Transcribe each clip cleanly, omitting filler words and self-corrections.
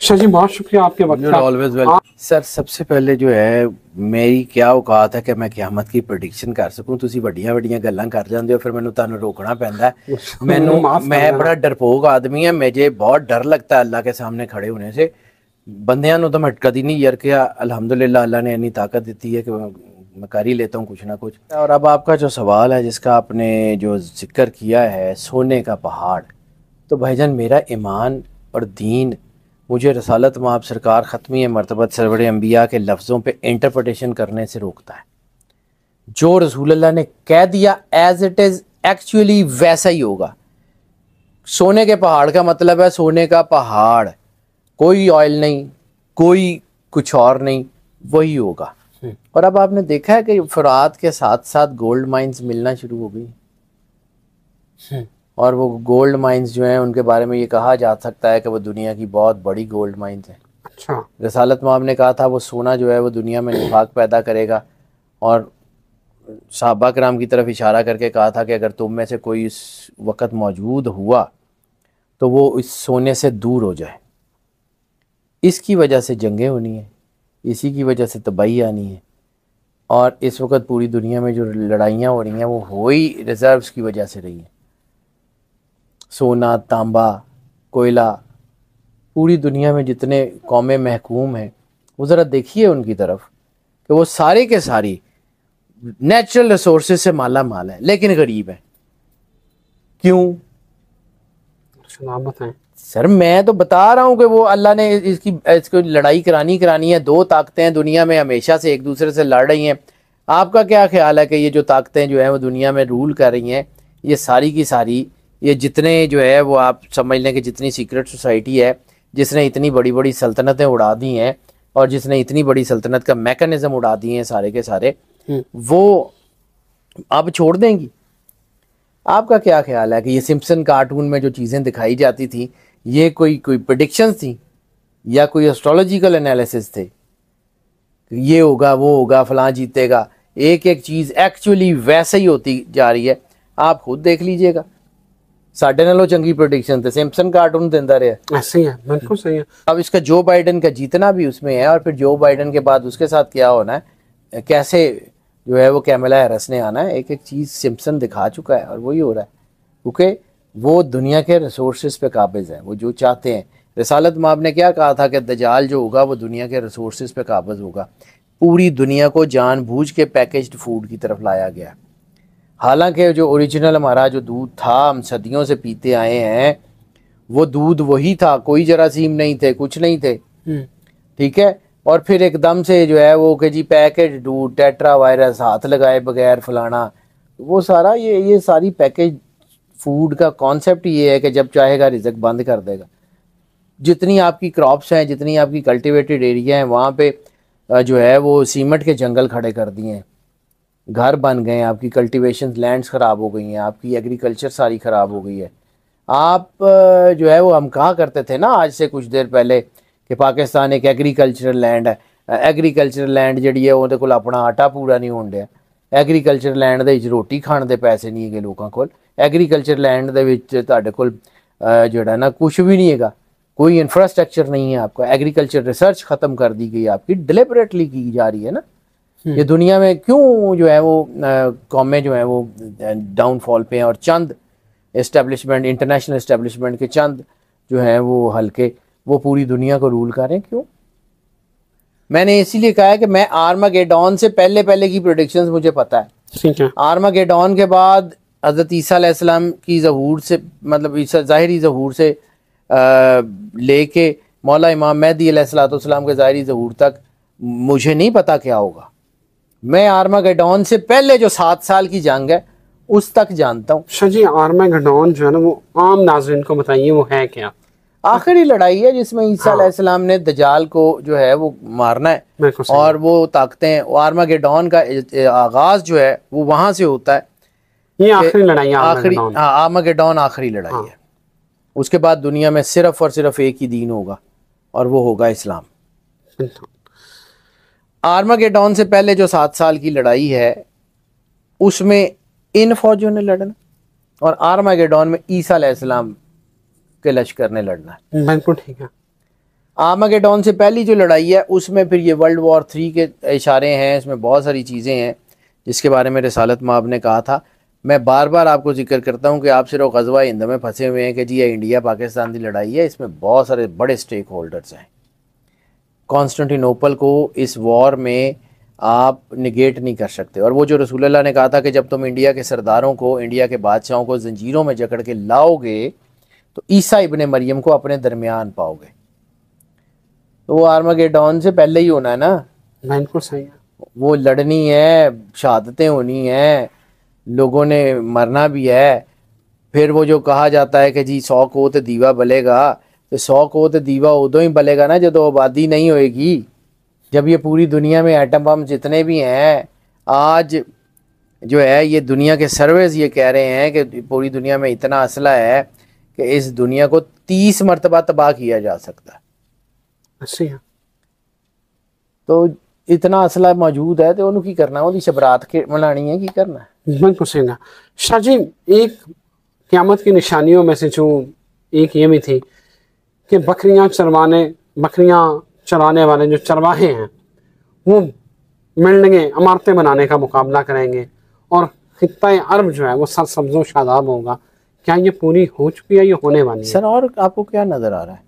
अच्छा जी, बहुत शुक्रिया आपके वक्त का। Always welcome sir. सबसे पहले जो है मेरी क्या औकात है कि मैं क़यामत की प्रेडिक्शन कर सकूं। तुसी वड्डियां वड्डियां गल्लां कर जांदे हो, फिर मैनू तुहानू रोकना पैंदा है। मैनू मैं बड़ा डरपोक आदमी है, मुझे बहुत डर लगता है अल्लाह के सामने खड़े होने से। बंदियां नू तो मैं कदी नहीं यरकिया, अल्हम्दुलिल्लाह अल्लाह ने इतनी ताकत दी है कि मैं कर ही लेता हूँ कुछ ना कुछ। और अब आपका जो सवाल है, जिसका आपने जो जिक्र किया है सोने का पहाड़, तो भाईजान मेरा ईमान और दीन मुझे रसालत माब सरकार ख़त्मी मरतबत सरवर अंबिया के लफ्ज़ों पे इंटरप्रटेशन करने से रोकता है। जो रसूलुल्लाह ने कह दिया एज इट इज़ एक्चुअली वैसा ही होगा। सोने के पहाड़ का मतलब है सोने का पहाड़, कोई ऑयल नहीं, कोई कुछ और नहीं, वही होगा। और अब आपने देखा है कि फुरात के साथ साथ गोल्ड माइंस मिलना शुरू हो गई, और वो गोल्ड माइंस जो हैं उनके बारे में ये कहा जा सकता है कि वो दुनिया की बहुत बड़ी गोल्ड माइंस हैं। अच्छा, रसालत माब ने कहा था वो सोना जो है वो दुनिया में निफाक पैदा करेगा, और सहाबा कराम की तरफ इशारा करके कहा था कि अगर तुम में से कोई इस वक्त मौजूद हुआ तो वो इस सोने से दूर हो जाए। इसकी वजह से जंगें होनी है, इसी की वजह से तबाही आनी है, और इस वक्त पूरी दुनिया में जो लड़ाइयाँ हो रही हैं वो हो ही रिजर्व्स की वजह से रही हैं। सोना, तांबा, कोयला, पूरी दुनिया में जितने कौमें महकूम हैं वो ज़रा देखिए उनकी तरफ कि वो सारे के सारी नेचुरल रिसोर्सेज से माला माल है, लेकिन गरीब है। क्यों? आप बताएं। सर मैं तो बता रहा हूँ कि वो अल्लाह ने इसको लड़ाई करानी है। दो ताकतें दुनिया में हमेशा से एक दूसरे से लड़ रही हैं। आपका क्या ख्याल है कि ये जो ताकतें जो हैं वो दुनिया में रूल कर रही हैं, ये सारी की सारी, ये जितने जो है वो आप समझ लें कि जितनी सीक्रेट सोसाइटी है जिसने इतनी बड़ी बड़ी सल्तनतें उड़ा दी हैं और जिसने इतनी बड़ी सल्तनत का मैकेनिज्म उड़ा दिए हैं सारे के सारे, वो अब छोड़ देंगी? आपका क्या ख्याल है कि ये सिम्पसन कार्टून में जो चीज़ें दिखाई जाती थी ये कोई प्रेडिक्शंस थी या कोई एस्ट्रोलॉजिकल एनालिसिस थे? ये होगा, वो होगा, फलां जीतेगा, एक एक चीज़ एक्चुअली वैसे ही होती जा रही है। आप खुद देख लीजिएगा, साढ़े नालों चंगी प्रेडिक्शन थे, सिम्पसन कार्टून देता रहा। ऐसे ही है, बिल्कुल सही है। अब इसका जो बाइडन का जीतना भी उसमें है, और फिर जो बाइडन के बाद उसके साथ क्या होना है, कैसे जो है वो कैमला हैरिस ने आना है, एक एक चीज़ सिम्पसन दिखा चुका है और वही हो रहा है। क्योंकि वो दुनिया के रिसोर्सेज पे काबिज है, वो जो चाहते हैं। रसालत माब ने क्या कहा था कि दजाल जो होगा वो दुनिया के रिसोर्सेज पे काबिज होगा। पूरी दुनिया को जानबूझ के पैकेज्ड फूड की तरफ लाया गया। हालांकि जो ओरिजिनल हमारा जो दूध था हम सदियों से पीते आए हैं वो दूध वही था, कोई जरासीम नहीं थे, कुछ नहीं थे, ठीक है। और फिर एकदम से जो है वो कि जी पैकेज दूध, टेट्रा वायरस, हाथ लगाए बगैर फलाना, वो सारा ये सारी पैकेज फूड का कॉन्सेप्ट ये है कि जब चाहेगा रिज़्क बंद कर देगा। जितनी आपकी क्रॉप्स हैं, जितनी आपकी कल्टिवेटेड एरिया हैं, वहाँ पे जो है वो सीमेंट के जंगल खड़े कर दिए हैं, घर बन गए हैं, आपकी कल्टीवेशन लैंड्स ख़राब हो गई हैं, आपकी एग्रीकल्चर सारी ख़राब हो गई है। आप जो है वो हम कहा करते थे ना आज से कुछ देर पहले कि पाकिस्तान एक एग्रीकल्चरल लैंड है। एग्रीकल्चरल लैंड जी है वो कोल अपना आटा पूरा नहीं होन दिया। एग्रीकल्चर लैंड दे विच रोटी खाने के पैसे नहीं है लोगों को। एग्रीकल्चर लैंड दे विच तुहाडे कोल जोड़ा ना कुछ भी नहीं है, कोई इंफ्रास्ट्रक्चर नहीं है आपका। एग्रीकल्चर रिसर्च ख़त्म कर दी गई आपकी, डिलिबरेटली की जा रही है ना। ये दुनिया में क्यों जो है वो कौमें जो है वो डाउनफॉल पे हैं, और चंद इस्टेब्लिशमेंट, इंटरनेशनल इस्टेब्लिशमेंट के चंद जो हैं वो हल्के वो पूरी दुनिया को रूल करें? क्यों? मैंने इसीलिए कहा है कि मैं आर्मागेडॉन से पहले पहले की प्रेडिक्शंस मुझे पता है। ठीक है। आर्मागेडॉन के बाद हज़रत ईसा अलैहिस्सलाम की ज़हूर से, मतलब ईसा ज़ाहिरी ज़हूर से लेके मौला इमाम मेहदी अलैहिस्सलाम के ज़ाहिरी ज़हूर तक मुझे नहीं पता क्या होगा। मैं आर्मागेडॉन से पहले जो 7 साल की जंग है उस तक जानता हूँ। अच्छा जी, आर्मागेडॉन जो है ना वो आम नाज़रीन को बताइए वो है क्या? आखिरी लड़ाई है जिसमें ईसा अलैहिस्सलाम ने दजाल को जो है वो मारना है, और वो ताकतें, आर्मागेडॉन का आगाज जो है वो वहां से होता है। ये आखिरी लड़ाई, आखिरी, हाँ, आर्मागेडॉन आखिरी लड़ाई है। उसके बाद दुनिया में सिर्फ और सिर्फ एक ही दीन होगा और वो होगा इस्लाम। आर्मागेडॉन से पहले जो 7 साल की लड़ाई है उसमें इन फौजों ने लड़ना, और आर्मागेडॉन में ईसा अलैहिस्सलाम के लश्कर ने लड़ना है। बिल्कुल ठीक है। आर्मागेडॉन से पहली जो लड़ाई है उसमें फिर ये वर्ल्ड वॉर 3 के इशारे हैं, इसमें बहुत सारी चीज़ें हैं जिसके बारे में रिसालत माब ने कहा था। मैं बार बार आपको जिक्र करता हूँ कि आप सिर्फ ग़ज़वा हिंद में फंसे हुए हैं कि जी ये इंडिया पाकिस्तान की लड़ाई है, इसमें बहुत सारे बड़े स्टेक होल्डर्स हैं। कॉन्स्टेंटिनोपल को इस वॉर में आप निगेट नहीं कर सकते। और वो जो रसूलुल्लाह ने कहा था कि जब तुम इंडिया के सरदारों को, इंडिया के बादशाहों को जंजीरों में जकड़ के लाओगे तो ईसा इब्ने मरियम को अपने दरमियान पाओगे। तो वो आर्मागेडॉन से पहले ही होना है ना। बिल्कुल सही है। वो लड़नी है, शहादतें होनी है, लोगों ने मरना भी है। फिर वो जो कहा जाता है कि जी 100 कोत दीवा बलेगा, तो 100 कोत दीवा उदों ही बलेगा ना जब आबादी नहीं होएगी। जब ये पूरी दुनिया में एटम बम जितने भी हैं, आज जो है ये दुनिया के सर्वेज ये कह रहे हैं कि पूरी दुनिया में इतना असला है कि इस दुनिया को 30 मरतबा तबाह किया जा सकता है। अच्छी है। तो इतना असला मौजूद है तो उन्होंने की करना, वो शबरात के मनानी है, की करना है। बिल्कुल सही है। शाह जी, एक क़यामत की निशानियों में से जो एक ये भी थी कि बकरियां चराने वाले जो चरवाहे हैं वो बिल्डिंगें, इमारतें बनाने का मुकाबला करेंगे और खित्ता अरब जो है वो सरसब्ज़ो शादाब होगा। क्या ये पूरी हो चुकी है, ये होने वाली है? सर और आपको क्या नज़र आ रहा है?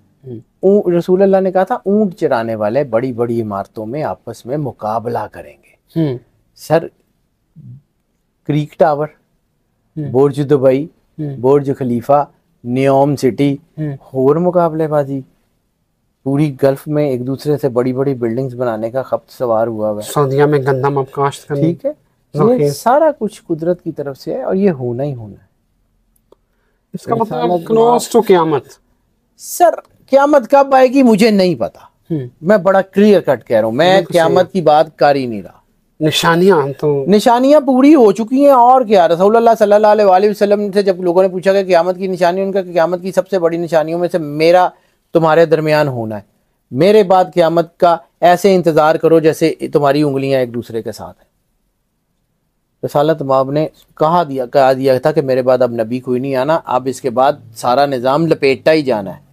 रसूलुल्लाह ने कहा था ऊंट चराने वाले बड़ी बड़ी इमारतों में आपस में मुकाबला करेंगे। सर क्रीक टावर, बुर्ज दुबई, बुर्ज खलीफा, नियोम सिटी, और मुकाबलेबाजी पूरी गल्फ में एक दूसरे से बड़ी बड़ी बिल्डिंग्स बनाने का खप्त सवार हुआ है। सऊदीया में गंदम अवकाश करनी। ठीक है, ये सारा कुछ कुदरत की तरफ से है और ये होना ही होना है। इसका मतलब क्लोज टू क़यामत। सर क़यामत कब आएगी मुझे नहीं पता, मैं बड़ा क्लियर कट कह रहा हूँ, मैं क़यामत की बात कर ही नहीं रहा। निशानियां पूरी हो चुकी हैं और क्या। रसूलुल्लाह सल्लल्लाहु अलैहि वसल्लम से जब लोगों ने पूछा कि क़यामत की निशानी, उनका क़यामत की सबसे बड़ी निशानियों में से मेरा तुम्हारे दरमियान होना है, मेरे बाद क़यामत का ऐसे इंतज़ार करो जैसे तुम्हारी उंगलियां एक दूसरे के साथ हैं। रसालत माब ने कहा दिया था कि मेरे बाद अब नबी कोई नहीं आना, अब इसके बाद सारा निज़ाम लपेटता ही जाना है।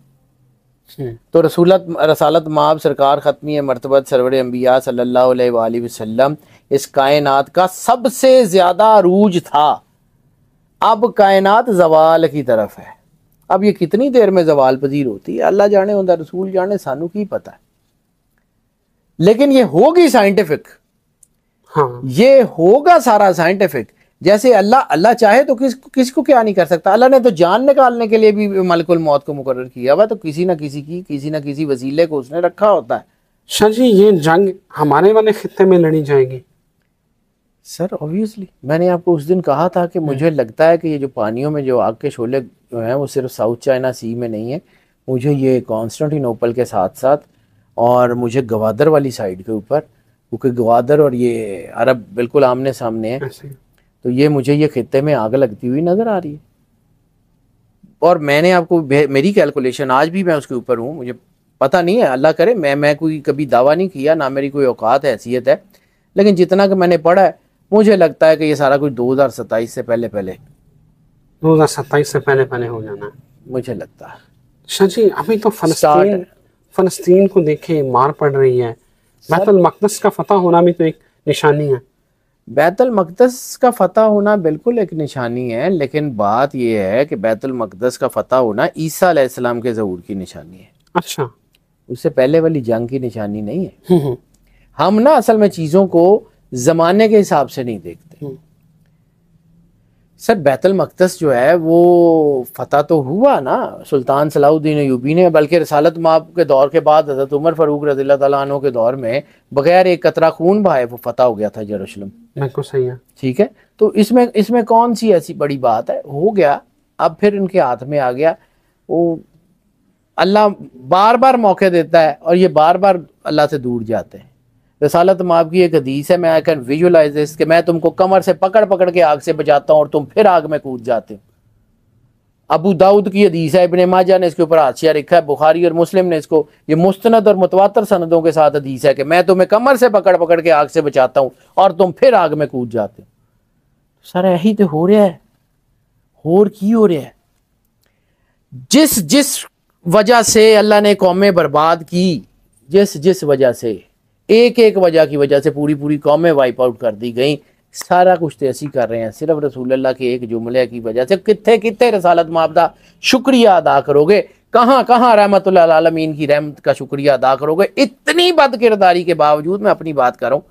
तो रसालत माब सरकार ख़त्मी मरतबत सरवर अंबिया सल्लल्लाहु अलैहि वसल्लम इस कायनात का सबसे ज़्यादा अरूज था। अब कायनात जवाल की तरफ है। अब ये कितनी देर में जवाल पजीर होती है अल्लाह जाने, होता रसूल जाने, सानू की पता है। लेकिन ये होगी साइंटिफिक। हाँ, ये होगा सारा साइंटिफिक। जैसे अल्लाह चाहे तो किसको क्या नहीं कर सकता। अल्लाह ने तो जान निकालने के लिए भी मलकुल मौत को मुकर्रर किया हुआ, तो किसी ना किसी वसीले को उसने रखा होता है। शाह जी, ये जंग हमारे वाले खित्ते में लड़ी जाएगी? सर ऑब्वियसली मैंने आपको उस दिन कहा था कि मुझे लगता है कि ये जो पानियों में जो आग के शोले जो हैं वो सिर्फ साउथ चाइना सी में नहीं है, मुझे ये कॉन्स्टेंटिनोपल के साथ साथ और मुझे गवादर वाली साइड के ऊपर, क्योंकि गवादर और ये अरब बिल्कुल आमने सामने है, तो ये मुझे ये खित्ते में आग लगती हुई नज़र आ रही है। और मैंने आपको मेरी कैलकुलेशन आज भी मैं उसके ऊपर हूँ, मुझे पता नहीं है, अल्लाह करे मैं कोई कभी दावा नहीं किया, ना मेरी कोई औकात हैसियत है, लेकिन जितना कि मैंने पढ़ा है मुझे लगता है कि ये सारा कुछ 2027 से पहले 2027 से पहले हो जाना है, मुझे लगता है। शाह जी, अभी तो फलस्तीन को देखें, मार पड़ रही है। बैतुल मक़दस का फतह होना भी तो एक निशानी है। बैतुल मक़दस का फतह होना बिल्कुल एक निशानी है, लेकिन बात यह है कि बैतुल मक़दस का फतह होना ईसा अलैहिस्सलाम के ज़हूर की निशानी है। अच्छा, उससे पहले वाली जंग की निशानी नहीं है। हम ना असल में चीज़ों को ज़माने के हिसाब से नहीं देखते। सर बैतुल मक़दस जो है वो फतह तो हुआ ना सुल्तान सलाहुद्दीन अय्यूबी ने, बल्कि रसालत माब के दौर के बाद हज़रत उमर फ़ारूक रज़ियल्लाहु तआला अन्हु के दौर में बगैर एक कतरा खून बहाए वो फतह हो गया था यरूशलेम। बिल्कुल सही है। ठीक है, तो इसमें कौन सी ऐसी बड़ी बात है, हो गया, अब फिर इनके हाथ में आ गया। वो अल्लाह बार बार मौके देता है और ये बार बार अल्लाह से दूर जाते हैं। रसालत माब की एक हदीस है, मैं आई कैन विजुअलाइज दिस, कि मैं तुमको कमर से पकड़ पकड़ के आग से बचाता हूँ और तुम फिर आग में कूद जाते हो। अबू दाऊद की हदीस है, इब्ने माजा ने इसके ऊपर हाशिया लिखा है, बुखारी और मुस्लिम ने इसको, ये मुस्तनद और मुतवातर सनदों के साथ हदीस है कि मैं तुम्हें कमर से पकड़ पकड़ के आग से बचाता हूँ और तुम फिर आग में कूद जाते हो। सर यही तो हो रहा है, और की हो रहा है। जिस वजह से अल्लाह ने कौमें बर्बाद की, जिस वजह से, एक एक वजह की वजह से पूरी पूरी कौमें वाइप आउट कर दी गई। सारा कुछ तो ऐसी कर रहे हैं सिर्फ रसूलुल्लाह के एक जुमले की वजह से। कितने कितने रसालत माबदा शुक्रिया अदा करोगे, कहाँ कहाँ रहमतुल्लिल आलमीन की रहमत का शुक्रिया अदा करोगे। इतनी बद किरदारी के बावजूद मैं अपनी बात कर रहा हूँ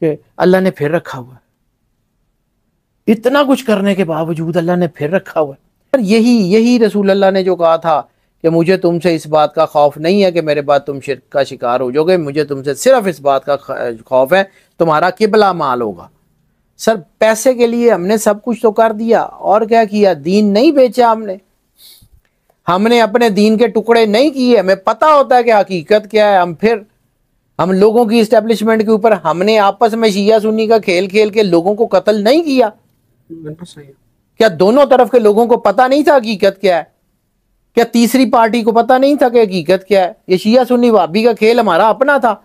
कि अल्लाह ने फिर रखा हुआ है, इतना कुछ करने के बावजूद अल्लाह ने फिर रखा हुआ है। यही रसूलुल्लाह ने जो कहा था कि मुझे तुमसे इस बात का खौफ नहीं है कि मेरे बाद तुम शिर्क का शिकार हो जाओगे, मुझे तुमसे सिर्फ इस बात का खौफ है तुम्हारा किबला माल होगा। सर पैसे के लिए हमने सब कुछ तो कर दिया, और क्या किया? दीन नहीं बेचा हमने अपने दीन के टुकड़े नहीं किए। हमें पता होता है कि हकीकत क्या है। हम लोगों की इस्टेब्लिशमेंट के ऊपर हमने आपस में शिया सुन्नी का खेल खेल के लोगों को कत्ल नहीं किया। सही है। क्या दोनों तरफ के लोगों को पता नहीं था हकीकत क्या है? क्या तीसरी पार्टी को पता नहीं था कि हकीकत क्या है? ये शिया सुन्नी वाबी का खेल हमारा अपना था।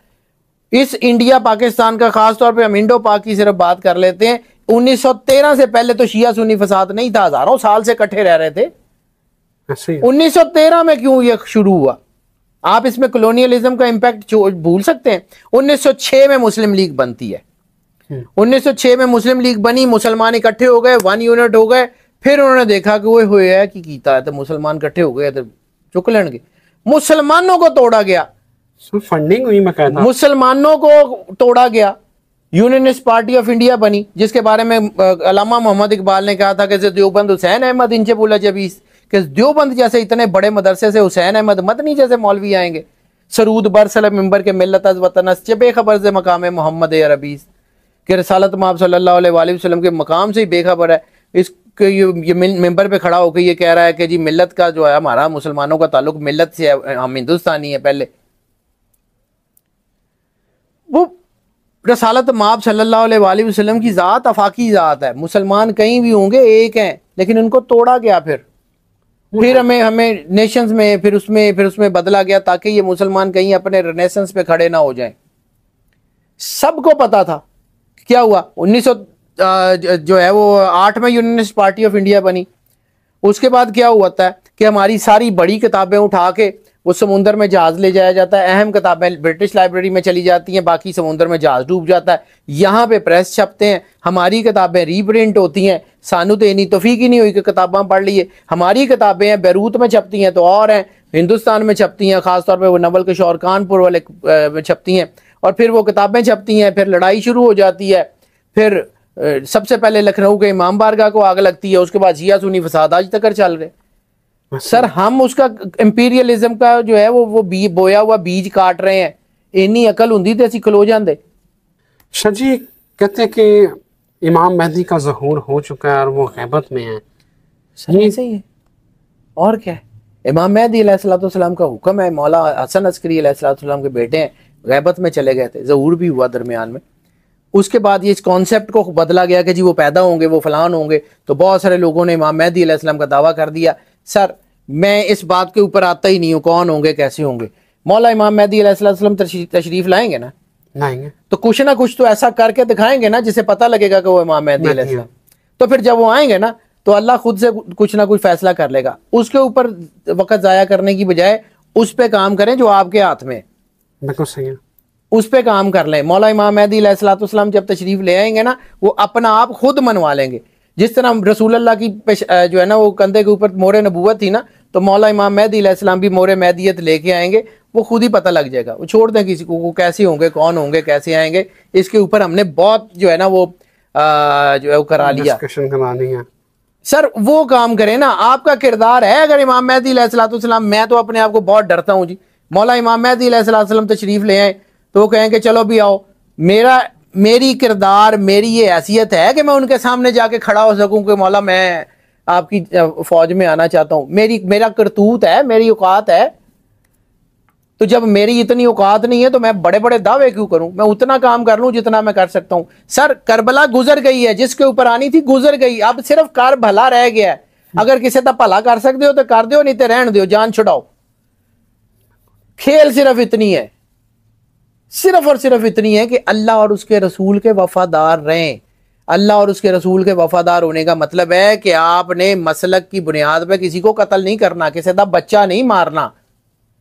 इस इंडिया पाकिस्तान का, खास तौर पे हम इंडो पाक की सिर्फ बात कर लेते हैं, 1913 से पहले तो शिया सुन्नी फसाद नहीं था, हजारों साल से इकट्ठे रह रहे थे। 1913 में क्यों ये शुरू हुआ? आप इसमें कॉलोनियलिज्म का इंपैक्ट भूल सकते हैं। 1906 में मुस्लिम लीग बनती है। 1906 में मुस्लिम लीग बनी, मुसलमान इकट्ठे हो गए, वन यूनिट हो गए। फिर उन्होंने देखा कि वो हुए है कि कीता है, तो मुसलमान इकट्ठे हो गए, तो चुक लेंगे। मुसलमानों को तोड़ा गया, फंडिंग हुई, मैं कहता, मुसलमानों को तोड़ा गया। यूनियनिस्ट पार्टी ऑफ इंडिया बनी, जिसके बारे में अल्लामा मोहम्मद इकबाल ने कहा था कि देवबंद हुसैन अहमद इंचे बोला जबीस, कि देवबंद जैसे इतने बड़े मदरसे से हुसैन अहमद मदनी जैसे मौलवी आएंगे। सरूद बरसल मिंबर के मिल्लत अज वतनस चे बेखबर से मकाम मोहम्मद अरबीस, कि रसालत माब सल्लल्लाहु अलैहि वसल्लम के मकाम से ही बेखबर है। ये मिंबर पे खड़ा होकर ये कह रहा है कि जी मिल्लत का जो है, हमारा मुसलमानों का ताल्लुक मिल्लत से है, हम हिंदुस्तानी है। पहले वो रसालत माब सल्लल्लाहु अलैहि वसल्लम की ज़ात अफाकी ज़ात है। मुसलमान कहीं भी होंगे एक हैं, लेकिन उनको तोड़ा गया। फिर हमें नेशंस में फिर उसमें बदला गया, ताकि ये मुसलमान कहीं अपने रेनेसेंस पे खड़े ना हो जाएं। सबको पता था क्या हुआ। 1900 जो है वो 8 में यूनियनिस्ट पार्टी ऑफ इंडिया बनी। उसके बाद क्या हुआ था कि हमारी सारी बड़ी किताबें उठा के वो समुंदर में जहाज ले जाया जाता है। अहम किताबें ब्रिटिश लाइब्रेरी में चली जाती हैं, बाकी समुंदर में जहाज डूब जाता है। यहाँ पे प्रेस छपते हैं, हमारी किताबें रीप्रिंट होती हैं। सानू तो इतनी तौफीक ही नहीं हुई कि किताबें पढ़ लिए। हमारी किताबें हैं बैरूत में छपती हैं तो और हैं, हिंदुस्तान में छपती हैं, खासतौर पर वो नवल किशोर कानपुर वाले में छपती हैं। और फिर वो किताबें छपती हैं, फिर लड़ाई शुरू हो जाती है। फिर सबसे पहले लखनऊ के इमाम बारगाह को आग लगती है, उसके बाद शिया सुन्नी फसाद आज तक चल रहे। सर हम उसका इंपीरियलिज्म का जो है वो बोया हुआ बीज काट रहे हैं। इन्नी अकल होंदी तो असीं खलो जांदे। शाह जी कहते हैं कि इमाम मेहदी का ज़हूर हो चुका है और वो गैबत में है। सही सही है, और क्या है। इमाम मेहदी अलैहिस्सलाम का हुक्म है, मौला हसन अस्करी अलैहिस्सलाम के बेटे हैं, गैबत में चले गए थे, ज़हूर भी हुआ दरमियान में। उसके बाद ये इस कॉन्सेप्ट को बदला गया कि जी वो पैदा होंगे, वो फलान होंगे, तो बहुत सारे लोगों ने इमाम मेहदी अलैहिस्सलाम का दावा कर दिया। सर मैं इस बात के ऊपर आता ही नहीं हूँ, कौन होंगे कैसे होंगे। मौला इमाम मेहदी अलैहिस्सलाम तशरीफ लाएंगे ना, लाएंगे तो कुछ ना कुछ तो ऐसा करके दिखाएंगे ना जिसे पता लगेगा कि वो इमाम मेहदी अलैहिस्सलाम। तो फिर जब वो आएंगे ना तो अल्लाह खुद से कुछ ना कुछ फैसला कर लेगा। उसके ऊपर वक्त ज़ाया करने की बजाय उस पर काम करें जो आपके हाथ में। बिल्कुल सही है, उस पे काम कर लें। मौला इमाम मेहदी अलैहिस्सलाम जब तशरीफ ले आएंगे ना, वो अपना आप खुद मनवा लेंगे। जिस तरह रसूलुल्लाह की जो है ना वो कंधे के ऊपर मोरे नबूवत थी ना, तो मौला इमाम मेहदी अलैहिस्सलाम भी मोरे मेहदियत लेके आएंगे। वो खुद ही पता लग जाएगा, वो छोड़ दें किसी को, वो कैसे होंगे, कौन होंगे, कैसे आएंगे। इसके ऊपर हमने बहुत जो है ना वो जो है वो करा लिया, डिस्कशन करानी है। सर वो काम करें ना। आपका किरदार है, अगर इमाम मेहदी अलैहिस्सलाम, मैं तो अपने आप को बहुत डरता हूँ जी। मौला इमाम मेहदी अलैहिस्सलाम तशरीफ ले आए तो वो कहेंगे चलो भी आओ, मेरी किरदार, मेरी ये हैसियत है कि मैं उनके सामने जाके खड़ा हो सकूं कि मौला मैं आपकी फौज में आना चाहता हूं। मेरा करतूत है, मेरी औकात है। तो जब मेरी इतनी औकात नहीं है तो मैं बड़े बड़े दावे क्यों करूं। मैं उतना काम कर लूं जितना मैं कर सकता हूं। सर करबला गुजर गई है, जिसके ऊपर आनी थी गुजर गई, अब सिर्फ कर भला रह गया है। अगर किसी का भला कर सकते हो तो कर दो, नहीं तो रहन दो, जान छुड़ाओ। खेल सिर्फ इतनी है, सिर्फ और सिर्फ इतनी है कि अल्लाह और उसके रसूल के वफादार रहें। अल्लाह और उसके रसूल के वफादार होने का मतलब है कि आपने मसलक की बुनियाद पर किसी को कत्ल नहीं करना, किसी का बच्चा नहीं मारना।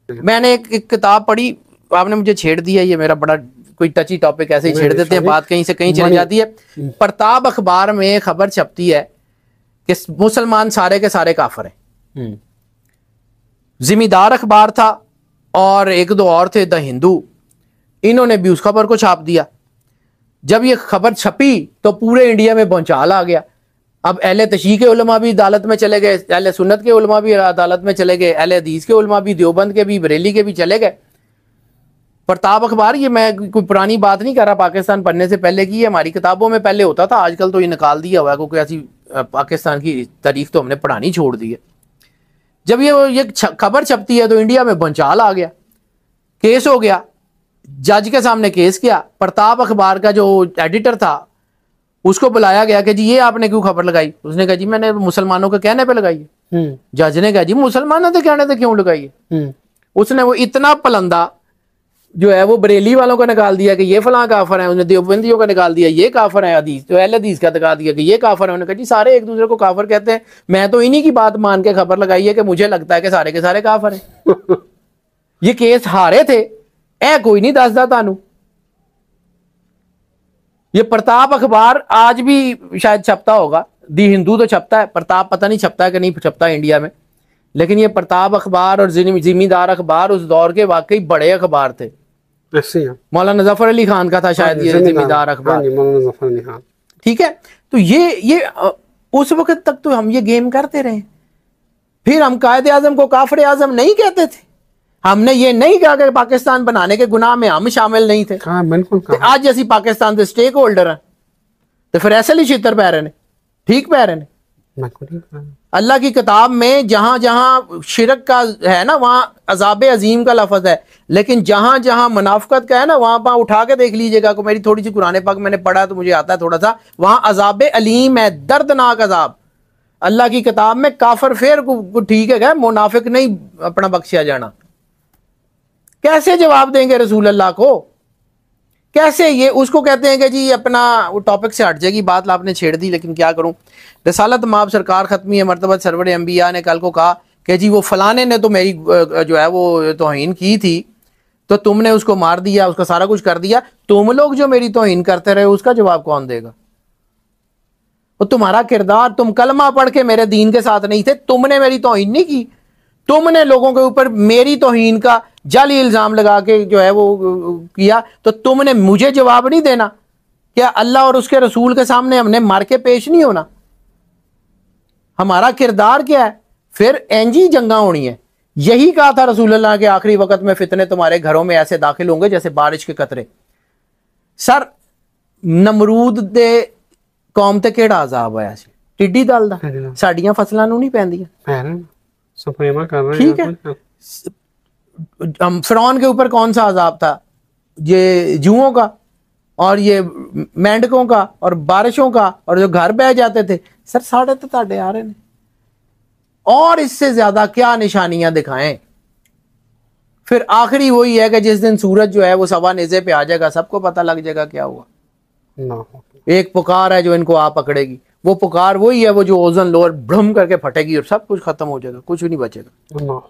मैंने एक किताब पढ़ी, आपने मुझे छेड़ दिया, ये मेरा बड़ा कोई टची टॉपिक, ऐसे ही छेड़ देते हैं, बात कहीं से कहीं चली जाती है। प्रताप अखबार में खबर छपती है कि मुसलमान सारे के सारे काफिर हैं। जिम्मेदार अखबार था और एक दो और थे, द हिंदू, इन्होंने भी उस खबर को छाप दिया। जब ये खबर छपी तो पूरे इंडिया में भूचाल आ गया। अब अहले तशरीह के उलमा भी अदालत में चले गए, अहले सुन्नत के उलमा भी अदालत में चले गए, अहले हदीस के उलमा भी, देवबंद के भी, बरेली के भी चले गए। प्रताप अखबार, ये मैं कोई पुरानी बात नहीं कर रहा, पाकिस्तान बनने से पहले की, हमारी किताबों में पहले होता था, आजकल तो ये निकाल दिया हुआ है क्योंकि ऐसी पाकिस्तान की तारीख तो हमने पढ़ानी छोड़ दी है। जब ये खबर छपती है तो इंडिया में भूचाल आ गया, केस हो गया, जज के सामने केस किया। प्रताप अखबार का जो एडिटर था उसको बुलाया गया कि जी ये आपने क्यों खबर लगाई? उसने कहा जी मैंने मुसलमानों के कहने पे लगाई है। जज ने कहा जी मुसलमानों के कहने पे क्यों लगाई है? उसने वो इतना पलंदा जो है वो बरेली वालों को निकाल दिया कि ये फलां काफर है, उसने देवबंदियों को निकाल दिया ये काफर है, हदीस तो अहले हदीस का निकाल दिया कि ये काफर है। उन्होंने कहा जी सारे एक दूसरे को काफर कहते हैं, मैं तो इन्हीं की बात मान के खबर लगाई है कि मुझे लगता है कि सारे के सारे काफर हैं। ये केस हारे थे, ए कोई नहीं दसदा तानू। ये प्रताप अखबार आज भी शायद छपता होगा, दी हिंदू तो छपता है, प्रताप पता नहीं छपता है कि नहीं छपता इंडिया में, लेकिन ये प्रताप अखबार और जिम्मेदार अखबार उस दौर के वाकई बड़े अखबार थे। मौलाना जफर अली खान का था शायद ये जिम्मेदार अखबार, मौलाना जफर अली खान। ठीक है, तो ये उस वक्त तक तो हम ये गेम करते रहे। फिर हम कायदे आजम को काफिर आजम नहीं कहते थे, हमने ये नहीं कहा कि पाकिस्तान बनाने के गुनाह में हम शामिल नहीं थे। बिल्कुल। आज जैसी पाकिस्तान के स्टेक होल्डर हैं तो फिर ऐसे ही छितर पै रहे ने, ठीक पै रहे ने। अल्लाह की किताब में जहां जहां शिरक का है ना वहां अजाब अजीम का लफ्ज है, लेकिन जहां जहां मुनाफिकत का है ना वहां उठा के देख लीजिएगा। को मेरी थोड़ी सी कुरान पाक मैंने पढ़ा तो मुझे आता है थोड़ा सा, वहां अजाब अलीम है, दर्दनाक अजाब। अल्लाह की किताब में काफिर फिर ठीक है, मुनाफिक नहीं अपना बख्शिया जाना। कैसे जवाब देंगे रसूल अल्लाह को? कैसे? ये उसको कहते हैं कि जी अपना वो टॉपिक से हट जाएगी बात, आपने छेड़ दी, लेकिन क्या करूं। रसालत माब सरकार खत्मी मरतबत सरवर अंबिया ने कल को कहा कि जी वो फलाने ने तो मेरी जो है वो तौहीन की थी तो तुमने उसको मार दिया, उसका सारा कुछ कर दिया, तुम लोग जो मेरी तौहीन करते रहे उसका जवाब कौन देगा? वो तुम्हारा किरदार, तुम कलमा पढ़ के मेरे दीन के साथ नहीं थे, तुमने मेरी तौहीन नहीं की, तुमने लोगों के ऊपर मेरी तौहीन का जाली इल्जाम लगा के जो है वो किया, तो तुमने मुझे जवाब नहीं देना? क्या अल्लाह और उसके रसूल के सामने हमने मार के पेश नहीं होना? हमारा किरदार क्या है? फिर एंजी जंगा होनी है। यही कहा था रसूल अल्लाह के आखिरी वक्त में फितने तुम्हारे घरों में ऐसे दाखिल होंगे जैसे बारिश के कतरे। सर नमरूद दे कौम ते केड़ा अजाब आया सी? टिड्डी दल दा साडियां फसलां नूं नहीं पैंदियां, सुप्रीमा कर रहे ठीक है। फिरौन के ऊपर कौन सा अजाब था? ये जुओं का और ये मेंढकों का और बारिशों का, और जो घर बह जाते थे। सर साढ़े तो ताड़े आ रहे हैं, और इससे ज्यादा क्या निशानियां दिखाएं? फिर आखिरी वही है कि जिस दिन सूरज जो है वो सवा नेजे पे आ जाएगा, सबको पता लग जाएगा क्या हुआ ना। एक पुकार है जो इनको आ पकड़ेगी, वो पुकार वही है वो जो ओजन लोअर भ्रम करके फटेगी और सब कुछ खत्म हो जाएगा, कुछ भी नहीं बचेगा।